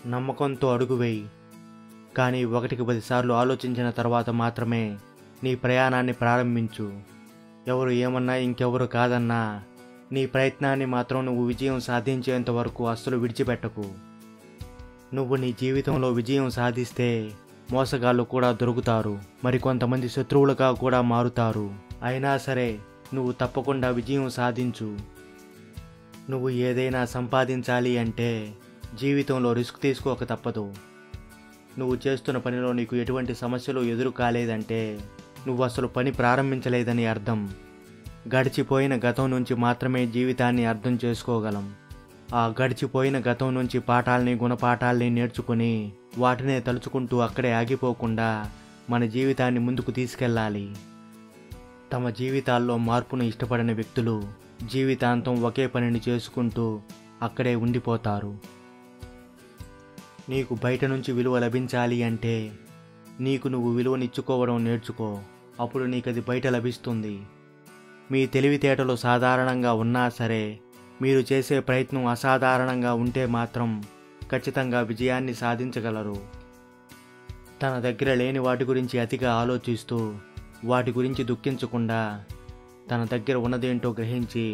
నమ్మకంతో అడుగు వేయి. కానీ 1కి 10 సార్లు ఆలోచించిన తర్వాత మాత్రమే నీ ప్రయాణాన్ని ప్రారంభించు. ఎవరు ఏమన్నా, ఇంకెవరు కాదన్నా, నీ ప్రయత్నాన్ని మాత్రం నువ్వు విజయం సాధించేంత వరకు అస్సలు విడిచిపెట్టకు. నువ్వు నీ జీవితంలో విజయం సాధిస్తే మోసగాళ్ళు కూడా దొరుకుతారు, మరికొంతమంది శత్రువులుగా కూడా మారుతారు. అయినా సరే నువ్వు తప్పకుండా విజయం సాధించు. నువ్వు ఏదైనా సంపాదించాలి అంటే జీవితంలో రిస్క్ తీసుకోక తప్పదు. నువ్వు చేస్తున్న పనిలో నీకు ఎటువంటి సమస్యలు ఎదురు కాలేదంటే నువ్వు అసలు పని ప్రారంభించలేదని అర్థం. గడిచిపోయిన గతం నుంచి మాత్రమే జీవితాన్ని అర్థం చేసుకోగలం. ఆ గడిచిపోయిన గతం నుంచి పాఠాలని, గుణపాఠాలని నేర్చుకుని వాటినే తలుచుకుంటూ అక్కడే ఆగిపోకుండా మన జీవితాన్ని ముందుకు తీసుకెళ్ళాలి. తమ జీవితాల్లో మార్పును ఇష్టపడని వ్యక్తులు జీవితాంతం ఒకే పనిని చేసుకుంటూ అక్కడే ఉండిపోతారు. నీకు బయట నుంచి విలువ లభించాలి అంటే నీకు నువ్వు విలువనిచ్చుకోవడం నేర్చుకో. అప్పుడు నీకది బయట లభిస్తుంది. మీ తెలివితేటలు సాధారణంగా ఉన్నా సరే మీరు చేసే ప్రయత్నం అసాధారణంగా ఉంటే మాత్రం ఖచ్చితంగా విజయాన్ని సాధించగలరు. తన దగ్గర లేని వాటి గురించి అతిగా ఆలోచిస్తూ వాటి గురించి దుఃఖించకుండా తన దగ్గర ఉన్నదేంటో గ్రహించి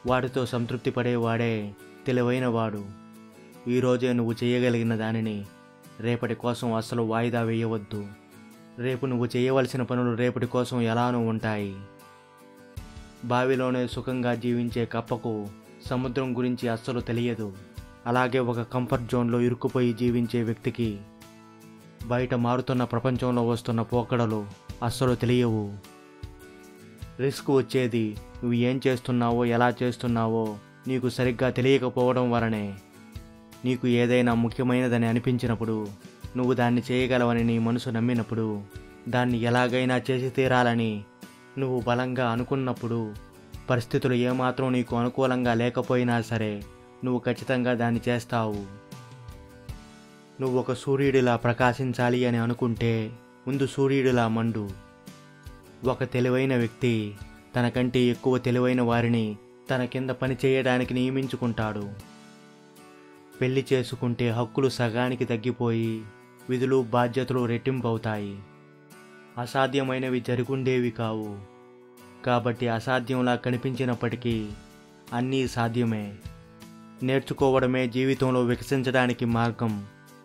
వాటితో సంతృప్తి పడేవాడే తెలివైనవాడు. ఈరోజే నువ్వు చేయగలిగిన దానిని రేపటి కోసం అస్సలు వాయిదా వేయవద్దు. రేపు నువ్వు చేయవలసిన పనులు రేపటి కోసం ఎలానూ ఉంటాయి. బావిలోనే సుఖంగా జీవించే కప్పకు సముద్రం గురించి అస్సలు తెలియదు. అలాగే ఒక కంఫర్ట్ జోన్లో ఇరుక్కుపోయి జీవించే వ్యక్తికి బయట మారుతున్న ప్రపంచంలో వస్తున్న పోకడలు అస్సలు తెలియవు. రిస్క్ వచ్చేది నువ్వు ఏం చేస్తున్నావో, ఎలా చేస్తున్నావో నీకు సరిగ్గా తెలియకపోవడం వలనే. నీకు ఏదైనా ముఖ్యమైనదని అనిపించినప్పుడు, నువ్వు దాన్ని చేయగలవని నీ మనసు నమ్మినప్పుడు, దాన్ని ఎలాగైనా చేసి తీరాలని నువ్వు బలంగా అనుకున్నప్పుడు, పరిస్థితులు ఏమాత్రం నీకు అనుకూలంగా లేకపోయినా సరే నువ్వు ఖచ్చితంగా దాన్ని చేస్తావు. నువ్వు ఒక సూర్యుడిలా ప్రకాశించాలి అని అనుకుంటే ముందు సూర్యుడిలా మండు. ఒక తెలివైన వ్యక్తి తనకంటే ఎక్కువ తెలివైన వారిని తన కింద పని చేయడానికి నియమించుకుంటాడు. పెళ్లి చేసుకుంటే హక్కులు సగానికి తగ్గిపోయి విధులు, బాధ్యతలు రెట్టింపు అవుతాయి. అసాధ్యమైనవి జరుగుండేవి కావు. కాబట్టి అసాధ్యంలా కనిపించినప్పటికీ అన్నీ సాధ్యమే. నేర్చుకోవడమే జీవితంలో వికసించడానికి మార్గం,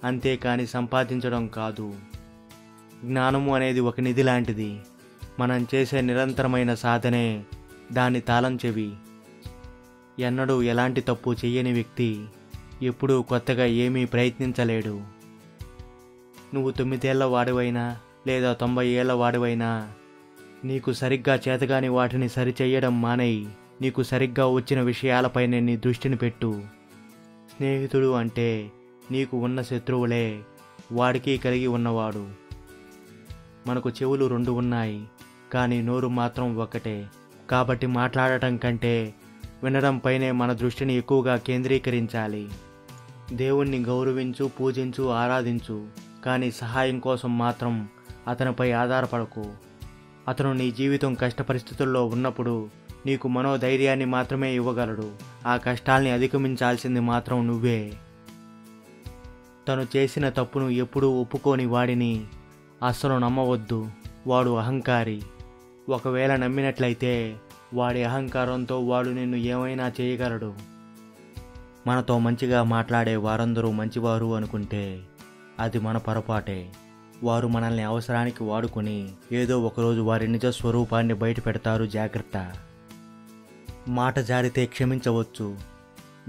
అంతేకాని సంపాదించడం కాదు. జ్ఞానము అనేది ఒక నిధి లాంటిది. మనం చేసే నిరంతరమైన సాధనే దాని తాళం చెవి. ఎన్నడూ ఎలాంటి తప్పు చెయ్యని వ్యక్తి ఎప్పుడూ కొత్తగా ఏమీ ప్రయత్నించలేడు. నువ్వు 9 ఏళ్ల వాడివైనా లేదా 90 ఏళ్ల వాడివైనా నీకు సరిగ్గా చేతగాని వాటిని సరిచెయ్యడం మానేయి. నీకు సరిగ్గా వచ్చిన విషయాలపైనే నీ దృష్టిని పెట్టు. స్నేహితుడు అంటే నీకు ఉన్న శత్రువులే వాడికి కలిగి ఉన్నవాడు. మనకు చెవులు 2 ఉన్నాయి, కానీ నోరు మాత్రం ఒక్కటే. కాబట్టి మాట్లాడటం కంటే వినడంపైనే మన దృష్టిని ఎక్కువగా కేంద్రీకరించాలి. దేవుణ్ణి గౌరవించు, పూజించు, ఆరాధించు, కానీ సహాయం కోసం మాత్రం అతనిపై ఆధారపడకు. అతను నీ జీవితం కష్ట పరిస్థితుల్లో ఉన్నప్పుడు నీకు మనోధైర్యాన్ని మాత్రమే ఇవ్వగలడు. ఆ కష్టాల్ని అధిగమించాల్సింది మాత్రం నువ్వే. తను చేసిన తప్పును ఎప్పుడూ ఒప్పుకోని వాడిని అస్సలు నమ్మవద్దు. వాడు అహంకారి. ఒకవేళ నమ్మినట్లయితే వాడి అహంకారంతో వాడు నిన్ను ఏమైనా చేయగలడు. మనతో మంచిగా మాట్లాడే వారందరూ మంచివారు అనుకుంటే అది మన పొరపాటే. వారు మనల్ని అవసరానికి వాడుకొని ఏదో ఒకరోజు వారి నిజ స్వరూపాన్ని బయట పెడతారు. జాగ్రత్త. మాట జారితే క్షమించవచ్చు,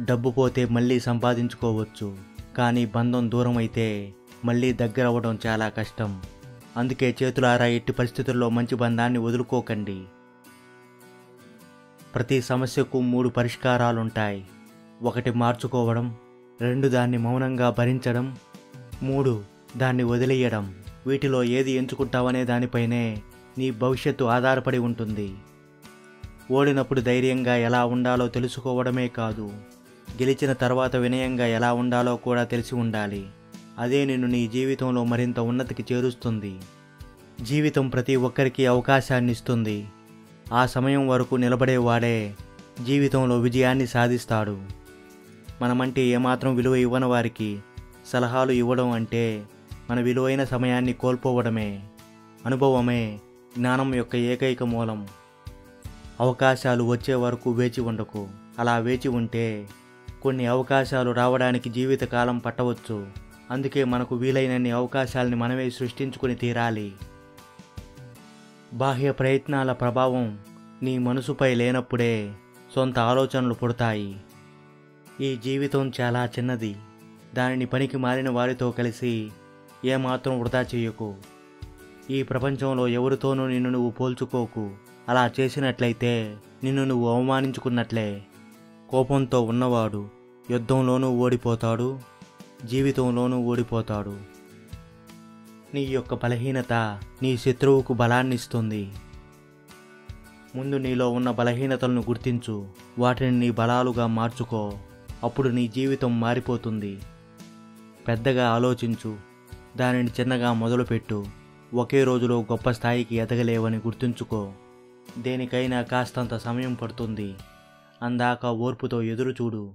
డబ్బు పోతే మళ్ళీ సంపాదించుకోవచ్చు, కానీ బంధం దూరం అయితే మళ్ళీ దగ్గరవ్వడం చాలా కష్టం. అందుకే చేతులారా ఎట్టి పరిస్థితుల్లో మంచి బంధాన్ని వదులుకోకండి. ప్రతి సమస్యకు 3 పరిష్కారాలుంటాయి. 1 మార్చుకోవడం, 2 దాన్ని మౌనంగా భరించడం, 3 దాన్ని వదిలేయడం. వీటిలో ఏది ఎంచుకుంటావనే దానిపైనే నీ భవిష్యత్తు ఆధారపడి ఉంటుంది. ఓడినప్పుడు ధైర్యంగా ఎలా ఉండాలో తెలుసుకోవడమే కాదు, గెలిచిన తర్వాత వినయంగా ఎలా ఉండాలో కూడా తెలిసి ఉండాలి. అదే నిన్ను నీ జీవితంలో మరింత ఉన్నతికి చేరుస్తుంది. జీవితం ప్రతి ఒక్కరికి అవకాశాన్ని ఇస్తుంది. ఆ సమయం వరకు నిలబడేవాడే జీవితంలో విజయాన్ని సాధిస్తాడు. మనమంటే ఏమాత్రం విలువ ఇవ్వని వారికి సలహాలు ఇవ్వడం అంటే మన విలువైన సమయాన్ని కోల్పోవడమే. అనుభవమే జ్ఞానం యొక్క ఏకైక మూలం. అవకాశాలు వచ్చే వరకు వేచి ఉండకు. అలా వేచి ఉంటే కొన్ని అవకాశాలు రావడానికి జీవితకాలం పట్టవచ్చు. అందుకే మనకు వీలైనన్ని అవకాశాలని మనమే సృష్టించుకొని తీరాలి. బాహ్య ప్రయత్నాల ప్రభావం నీ మనసుపై లేనప్పుడే సొంత ఆలోచనలు పుడతాయి. ఈ జీవితం చాలా చిన్నది. దానిని పనికి మారిన వారితో కలిసి ఏమాత్రం వృధా చేయకు. ఈ ప్రపంచంలో ఎవరితోనూ నిన్ను నువ్వు పోల్చుకోకు. అలా చేసినట్లయితే నిన్ను నువ్వు అవమానించుకున్నట్లే. కోపంతో ఉన్నవాడు యుద్ధంలోనూ ఓడిపోతాడు, జీవితంలోనూ ఓడిపోతాడు. నీ యొక్క బలహీనత నీ శత్రువుకు బలాన్నిస్తుంది. ముందు నీలో ఉన్న బలహీనతలను గుర్తించు, వాటిని నీ బలాలుగా మార్చుకో. అప్పుడు నీ జీవితం మారిపోతుంది. పెద్దగా ఆలోచించు, దానిని చిన్నగా మొదలుపెట్టు. ఒకే రోజులో గొప్ప స్థాయికి ఎదగలేవని గుర్తుంచుకో. దేనికైనా కాస్తంత సమయం పడుతుంది. అందాక ఓర్పుతో ఎదురుచూడు.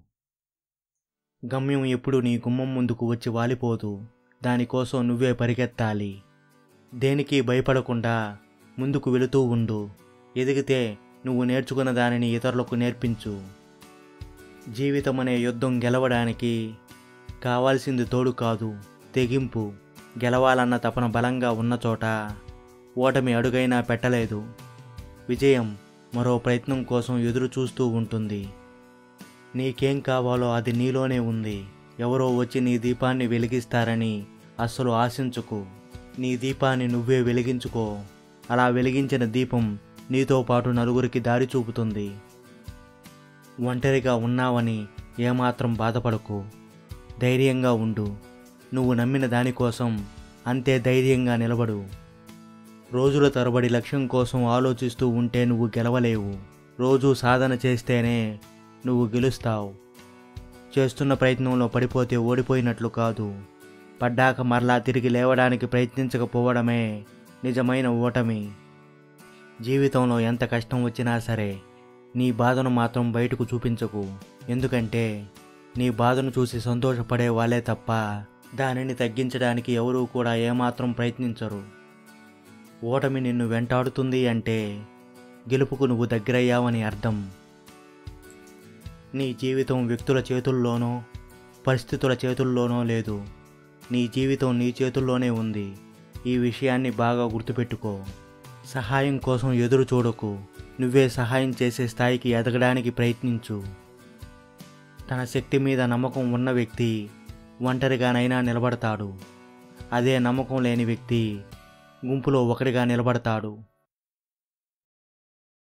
గమ్యం ఎప్పుడు నీ గుమ్మం ముందుకు వచ్చి వాలిపోదు. దానికోసం నువ్వే పరిగెత్తాలి. దేనికి భయపడకుండా ముందుకు వెళుతూ ఉండు. ఎదిగితే నువ్వు నేర్చుకున్న దానిని ఇతరులకు నేర్పించు. జీవితం అనే యుద్ధం గెలవడానికి కావాల్సింది తోడు కాదు, తెగింపు. గెలవాలన్న తపన బలంగా ఉన్న చోట ఓటమి అడుగైనా పెట్టలేదు. విజయం మరో ప్రయత్నం కోసం ఎదురు చూస్తూ ఉంటుంది. నీకేం కావాలో అది నీలోనే ఉంది. ఎవరో వచ్చి నీ దీపాన్ని వెలిగిస్తారని అస్సలు ఆశించుకు. నీ దీపాన్ని నువ్వే వెలిగించుకో. అలా వెలిగించిన దీపం నీతో పాటు నలుగురికి దారి చూపుతుంది. ఒంటరిగా ఉన్నావని ఏమాత్రం బాధపడకు. ధైర్యంగా ఉండు. నువ్వు నమ్మిన దానికోసం అంతే ధైర్యంగా నిలబడు. రోజుల తరబడి లక్ష్యం కోసం ఆలోచిస్తూ ఉంటే నువ్వు గెలవలేవు. రోజూ సాధన చేస్తేనే నువ్వు గెలుస్తావు. చేస్తున్న ప్రయత్నంలో పడిపోతే ఓడిపోయినట్లు కాదు. పడ్డాక మరలా తిరిగి లేవడానికి ప్రయత్నించకపోవడమే నిజమైన ఓటమి. జీవితంలో ఎంత కష్టం వచ్చినా సరే నీ బాధను మాత్రం బయటకు చూపించకు. ఎందుకంటే నీ బాధను చూసి సంతోషపడే వాళ్ళే తప్ప దానిని తగ్గించడానికి ఎవరూ కూడా ఏమాత్రం ప్రయత్నించరు. ఓటమి నిన్ను వెంటాడుతుంది అంటే గెలుపుకు నువ్వు దగ్గరయ్యావని అర్థం. నీ జీవితం వ్యక్తుల చేతుల్లోనో పరిస్థితుల చేతుల్లోనో లేదు. నీ జీవితం నీ చేతుల్లోనే ఉంది. ఈ విషయాన్ని బాగా గుర్తుపెట్టుకో. సహాయం కోసం ఎదురు చూడకు. నువ్వే సహాయం చేసే స్థాయికి ఎదగడానికి ప్రయత్నించు. తన శక్తి మీద నమ్మకం ఉన్న వ్యక్తి ఒంటరిగానైనా నిలబడతాడు. అదే నమ్మకం లేని వ్యక్తి గుంపులో ఒకటిగా నిలబడతాడు.